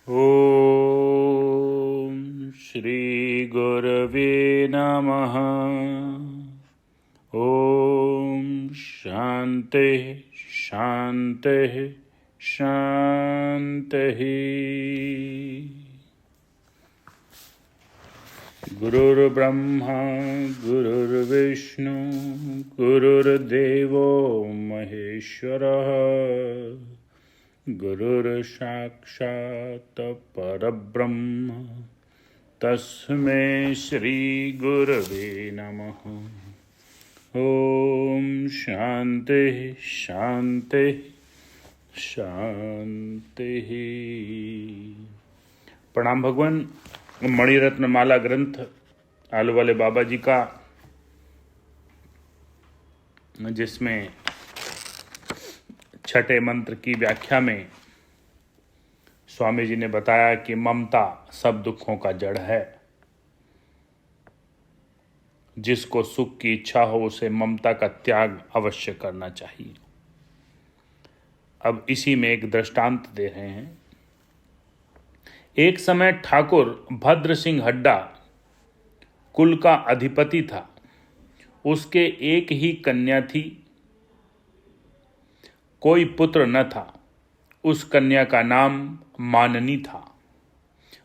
ॐ श्रीगुरवे नमः। ॐ शान्तिः शान्तिः शान्तिः। गुरुर्ब्रह्मा गुरुर्विष्णु गुरुर्देवो महेश्वरः गुरुर्साक्षात् परब्रह्म तस्मै श्रीगुरवे नमः। ॐ शान्तिः शान्तिः शान्तिः। प्रणाम भगवान। मणिरत्न माला ग्रंथ आलू वाले बाबा जी का, जिसमें छठे मंत्र की व्याख्या में स्वामी जी ने बताया कि ममता सब दुखों का जड़ है। जिसको सुख की इच्छा हो उसे ममता का त्याग अवश्य करना चाहिए। अब इसी में एक दृष्टांत दे रहे हैं। एक समय ठाकुर भद्र सिंह हड्डा कुल का अधिपति था। उसके एक ही कन्या थी, कोई पुत्र न था। उस कन्या का नाम माननी था।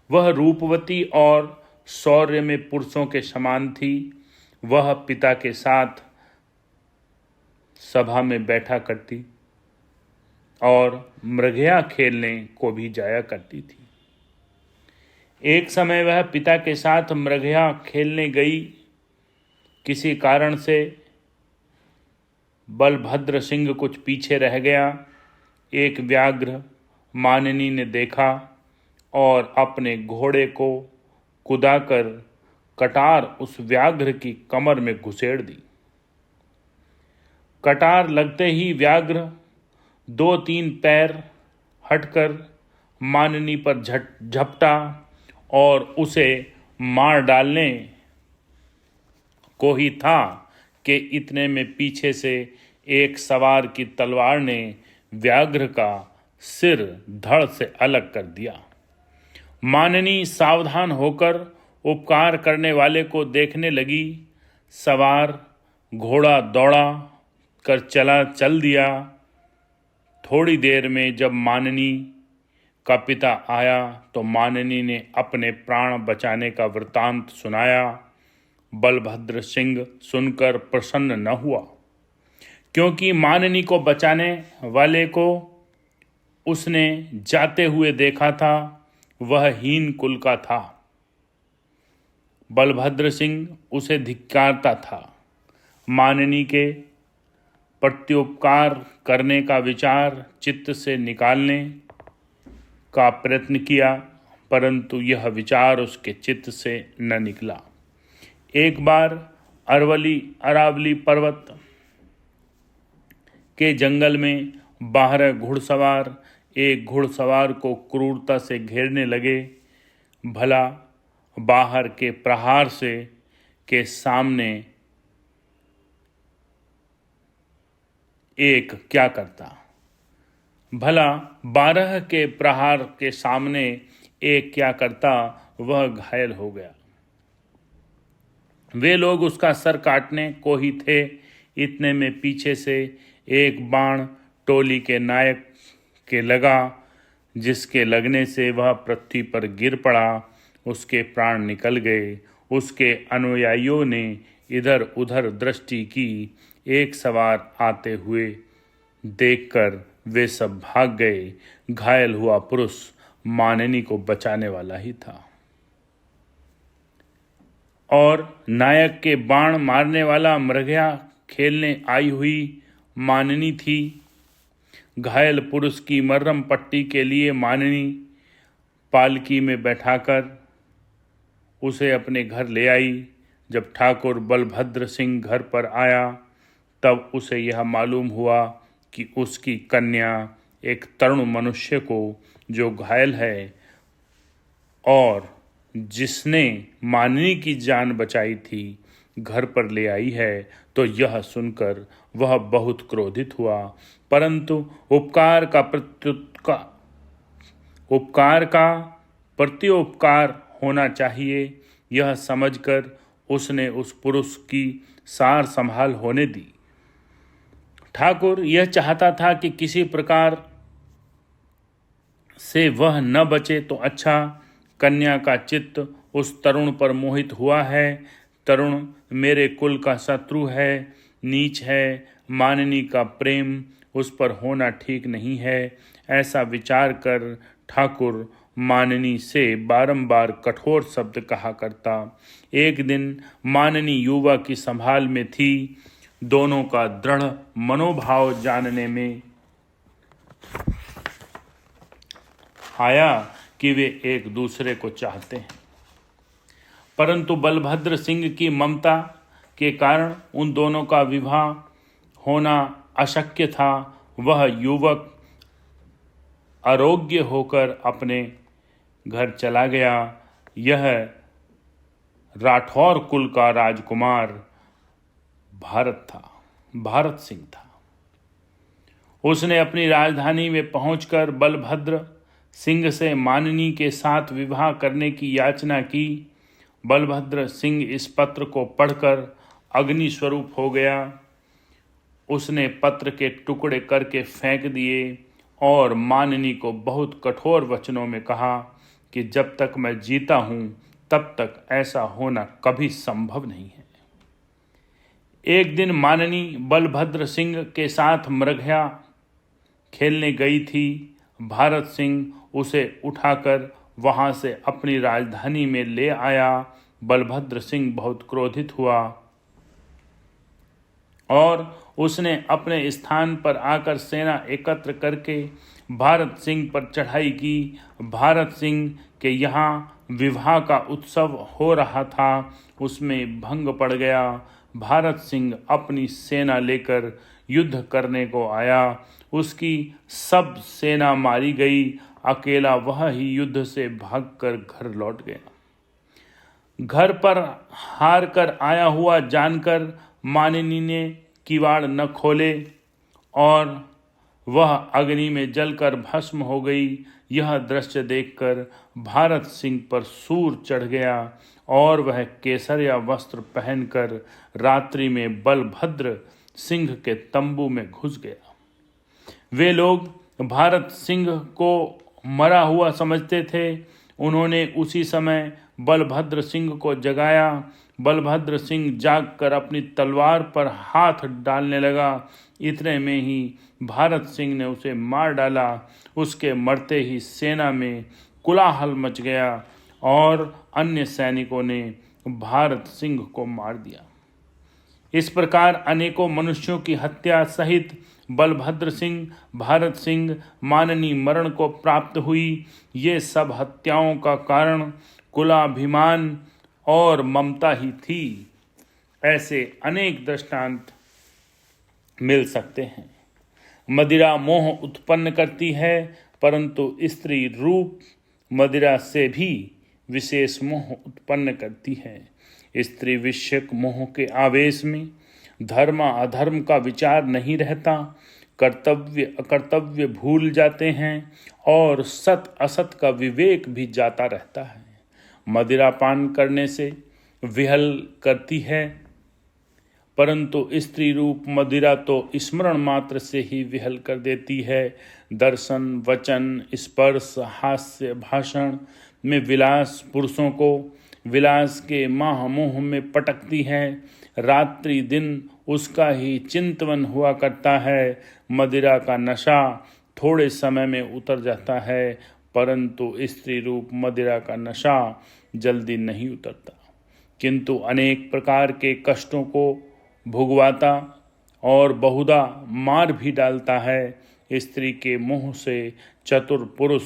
वह रूपवती और शौर्य में पुरुषों के समान थी। वह पिता के साथ सभा में बैठा करती और मृगया खेलने को भी जाया करती थी। एक समय वह पिता के साथ मृगया खेलने गई। किसी कारण से बलभद्र सिंह कुछ पीछे रह गया। एक व्याघ्र माननी ने देखा और अपने घोड़े को कुदाकर कटार उस व्याघ्र की कमर में घुसेड़ दी। कटार लगते ही व्याघ्र 2-3 पैर हटकर माननी पर झपटा और उसे मार डालने को ही था कि इतने में पीछे से एक सवार की तलवार ने व्याघ्र का सिर धड़ से अलग कर दिया। माननी सावधान होकर उपकार करने वाले को देखने लगी। सवार घोड़ा दौड़ा कर चल दिया। थोड़ी देर में जब माननी का पिता आया तो माननी ने अपने प्राण बचाने का वृतांत सुनाया। बलभद्र सिंह सुनकर प्रसन्न न हुआ, क्योंकि माननी को बचाने वाले को उसने जाते हुए देखा था। वह हीन कुल का था। बलभद्र सिंह उसे धिक्कारता था। माननी के प्रत्युपकार करने का विचार चित्त से निकालने का प्रयत्न किया, परंतु यह विचार उसके चित्त से न निकला। एक बार अरावली पर्वत के जंगल में 12 घुड़सवार एक घुड़सवार को क्रूरता से घेरने लगे। भला बाहर के प्रहार से के सामने एक क्या करता? भला 12 के प्रहार के सामने एक क्या करता? वह घायल हो गया। वे लोग उसका सर काटने को ही थे। इतने में पीछे से एक बाण टोली के नायक के लगा, जिसके लगने से वह पृथ्वी पर गिर पड़ा। उसके प्राण निकल गए। उसके अनुयायियों ने इधर उधर दृष्टि की। एक सवार आते हुए देखकर वे सब भाग गए। घायल हुआ पुरुष माननी को बचाने वाला ही था और नायक के बाण मारने वाला मृगया खेलने आई हुई माननी थी। घायल पुरुष की मर्रम पट्टी के लिए माननी पालकी में बैठाकर उसे अपने घर ले आई। जब ठाकुर बलभद्र सिंह घर पर आया तब उसे यह मालूम हुआ कि उसकी कन्या एक तरुण मनुष्य को जो घायल है और जिसने माननी की जान बचाई थी घर पर ले आई है, तो यह सुनकर वह बहुत क्रोधित हुआ, परंतु उपकार का उपकार का प्रत्युपकार होना चाहिए, यह समझकर उसने उस पुरुष की सार संभाल होने दी। ठाकुर यह चाहता था कि किसी प्रकार से वह न बचे तो अच्छा। कन्या का चित्त उस तरुण पर मोहित हुआ है। तरुण मेरे कुल का शत्रु है, नीच है। माननी का प्रेम उस पर होना ठीक नहीं है। ऐसा विचार कर ठाकुर माननी से बारंबार कठोर शब्द कहा करता। एक दिन माननी युवा की संभाल में थी। दोनों का दृढ़ मनोभाव जानने में आया कि वे एक दूसरे को चाहते हैं, परंतु बलभद्र सिंह की ममता के कारण उन दोनों का विवाह होना अशक्य था। वह युवक आरोग्य होकर अपने घर चला गया। यह राठौर कुल का राजकुमार भारत सिंह था। उसने अपनी राजधानी में पहुंचकर बलभद्र सिंह से माननी के साथ विवाह करने की याचना की। बलभद्र सिंह इस पत्र को पढ़कर अग्नि स्वरूप हो गया। उसने पत्र के टुकड़े करके फेंक दिए और माननी को बहुत कठोर वचनों में कहा कि जब तक मैं जीता हूं तब तक ऐसा होना कभी संभव नहीं है। एक दिन माननी बलभद्र सिंह के साथ मृगया खेलने गई थी। भारत सिंह उसे उठाकर वहां से अपनी राजधानी में ले आया। बलभद्र सिंह बहुत क्रोधित हुआ और उसने अपने स्थान पर आकर सेना एकत्र करके भारत सिंह पर चढ़ाई की। भारत सिंह के यहाँ विवाह का उत्सव हो रहा था, उसमें भंग पड़ गया। भारत सिंह अपनी सेना लेकर युद्ध करने को आया। उसकी सब सेना मारी गई, अकेला वह ही युद्ध से भागकर घर लौट गया। घर पर हार कर आया हुआ जानकर मानिनी ने किवाड़ न खोले और वह अग्नि में जलकर भस्म हो गई। यह दृश्य देखकर भारत सिंह पर सूर चढ़ गया और वह केसरिया वस्त्र पहनकर रात्रि में बलभद्र सिंह के तंबू में घुस गया। वे लोग भारत सिंह को मरा हुआ समझते थे। उन्होंने उसी समय बलभद्र सिंह को जगाया। बलभद्र सिंह जागकर अपनी तलवार पर हाथ डालने लगा। इतने में ही भारत सिंह ने उसे मार डाला। उसके मरते ही सेना में कोलाहल मच गया और अन्य सैनिकों ने भारत सिंह को मार दिया। इस प्रकार अनेकों मनुष्यों की हत्या सहित बलभद्र सिंह, भारत सिंह, माननी मरण को प्राप्त हुई। ये सब हत्याओं का कारण कुलाभिमान और ममता ही थी। ऐसे अनेक दृष्टांत मिल सकते हैं। मदिरा मोह उत्पन्न करती है, परंतु स्त्री रूप मदिरा से भी विशेष मोह उत्पन्न करती है। स्त्री विषयक मोह के आवेश में धर्म अधर्म का विचार नहीं रहता, कर्तव्य अकर्तव्य भूल जाते हैं और सत असत का विवेक भी जाता रहता है। मदिरा पान करने से विहल करती है, परंतु स्त्री रूप मदिरा तो स्मरण मात्र से ही विहल कर देती है। दर्शन, वचन, स्पर्श, हास्य, भाषण में विलास पुरुषों को विलास के महामोह में पटकती है। रात्रि दिन उसका ही चिंतन हुआ करता है। मदिरा का नशा थोड़े समय में उतर जाता है, परंतु स्त्री रूप मदिरा का नशा जल्दी नहीं उतरता, किंतु अनेक प्रकार के कष्टों को भुगवाता और बहुधा मार भी डालता है। स्त्री के मोह से चतुर पुरुष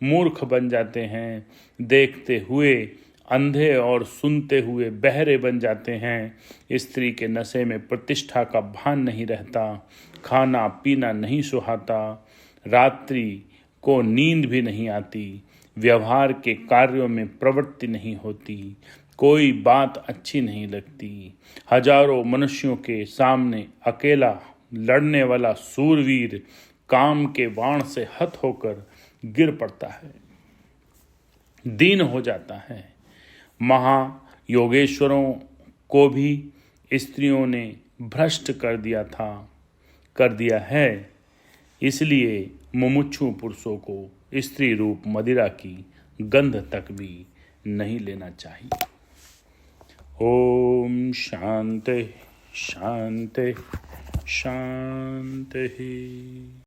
मूर्ख बन जाते हैं, देखते हुए अंधे और सुनते हुए बहरे बन जाते हैं। स्त्री के नशे में प्रतिष्ठा का भान नहीं रहता, खाना पीना नहीं सुहाता, रात्रि को नींद भी नहीं आती, व्यवहार के कार्यों में प्रवृत्ति नहीं होती, कोई बात अच्छी नहीं लगती। हजारों मनुष्यों के सामने अकेला लड़ने वाला सूरवीर काम के बाण से हत होकर गिर पड़ता है, दीन हो जाता है। महायोगेश्वरों को भी स्त्रियों ने भ्रष्ट कर दिया है। इसलिए मुमुक्षु पुरुषों को स्त्री रूप मदिरा की गंध तक भी नहीं लेना चाहिए। ओम शांति शांति शांति।